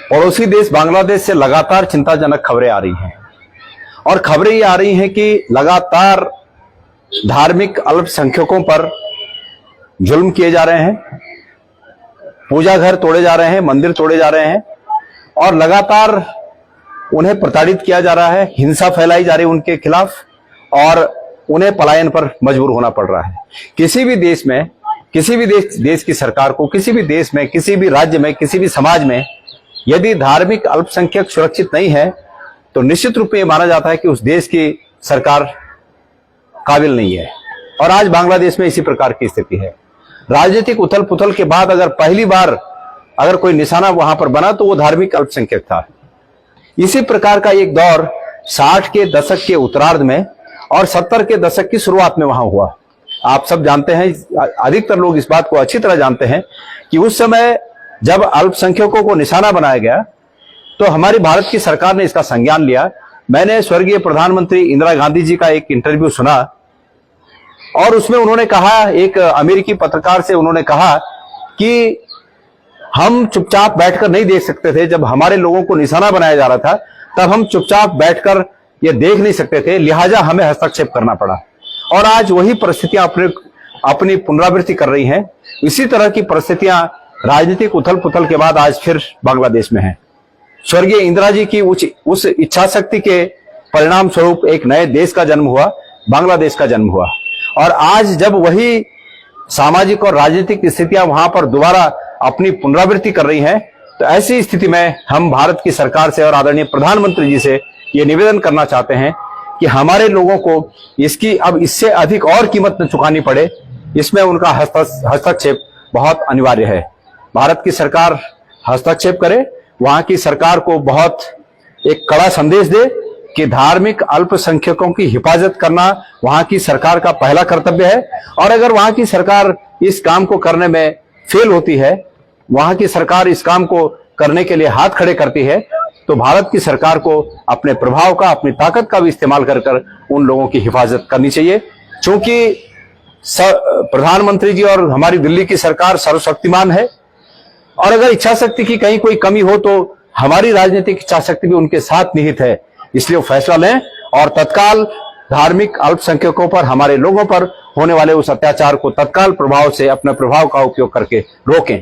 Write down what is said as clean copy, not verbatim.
पड़ोसी देश बांग्लादेश से लगातार चिंताजनक खबरें आ रही हैं और खबरें ये आ रही हैं कि लगातार धार्मिक अल्पसंख्यकों पर जुल्म किए जा रहे हैं, पूजा घर तोड़े जा रहे हैं, मंदिर तोड़े जा रहे हैं और लगातार उन्हें प्रताड़ित किया जा रहा है, हिंसा फैलाई जा रही है उनके खिलाफ और उन्हें पलायन पर मजबूर होना पड़ रहा है। किसी भी देश में, किसी भी देश की सरकार को, किसी भी देश में, किसी भी राज्य में, किसी भी समाज में यदि धार्मिक अल्पसंख्यक सुरक्षित नहीं है तो निश्चित रूप में माना जाता है कि उस देश की सरकार काबिल नहीं है। और आज बांग्लादेश में इसी प्रकार की स्थिति है। राजनीतिक उथल पुथल के बाद अगर पहली बार अगर कोई निशाना वहां पर बना तो वो धार्मिक अल्पसंख्यक था। इसी प्रकार का एक दौर 60 के दशक के उत्तरार्ध में और 70 के दशक की शुरुआत में वहां हुआ। आप सब जानते हैं, अधिकतर लोग इस बात को अच्छी तरह जानते हैं कि उस समय जब अल्पसंख्यकों को निशाना बनाया गया तो हमारी भारत की सरकार ने इसका संज्ञान लिया। मैंने स्वर्गीय प्रधानमंत्री इंदिरा गांधी जी का एक इंटरव्यू सुना और उसमें उन्होंने कहा, एक अमेरिकी पत्रकार से उन्होंने कहा कि हम चुपचाप बैठकर नहीं देख सकते थे। जब हमारे लोगों को निशाना बनाया जा रहा था तब हम चुपचाप बैठकर ये देख नहीं सकते थे, लिहाजा हमें हस्तक्षेप करना पड़ा। और आज वही परिस्थितियां अपनी पुनरावृत्ति कर रही हैं। इसी तरह की परिस्थितियां राजनीतिक उथल पुथल के बाद आज फिर बांग्लादेश में हैं। स्वर्गीय इंदिरा जी की उस इच्छा शक्ति के परिणाम स्वरूप एक नए देश का जन्म हुआ, बांग्लादेश का जन्म हुआ। और आज जब वही सामाजिक और राजनीतिक स्थितियां वहां पर दोबारा अपनी पुनरावृत्ति कर रही हैं तो ऐसी स्थिति में हम भारत की सरकार से और आदरणीय प्रधानमंत्री जी से ये निवेदन करना चाहते हैं कि हमारे लोगों को इसकी अब इससे अधिक और कीमत न चुकानी पड़े, इसमें उनका हस्तक्षेप बहुत अनिवार्य है। भारत की सरकार हस्तक्षेप करे, वहां की सरकार को बहुत एक कड़ा संदेश दे कि धार्मिक अल्पसंख्यकों की हिफाजत करना वहां की सरकार का पहला कर्तव्य है। और अगर वहां की सरकार इस काम को करने में फेल होती है, वहां की सरकार इस काम को करने के लिए हाथ खड़े करती है तो भारत की सरकार को अपने प्रभाव का, अपनी ताकत का भी इस्तेमाल कर उन लोगों की हिफाजत करनी चाहिए। क्योंकि प्रधानमंत्री जी और हमारी दिल्ली की सरकार सर्वशक्तिमान है और अगर इच्छा शक्ति की कहीं कोई कमी हो तो हमारी राजनीतिक इच्छा शक्ति भी उनके साथ निहित है। इसलिए वो फैसला लें और तत्काल धार्मिक अल्पसंख्यकों पर, हमारे लोगों पर होने वाले उस अत्याचार को तत्काल प्रभाव से अपने प्रभाव का उपयोग करके रोकें।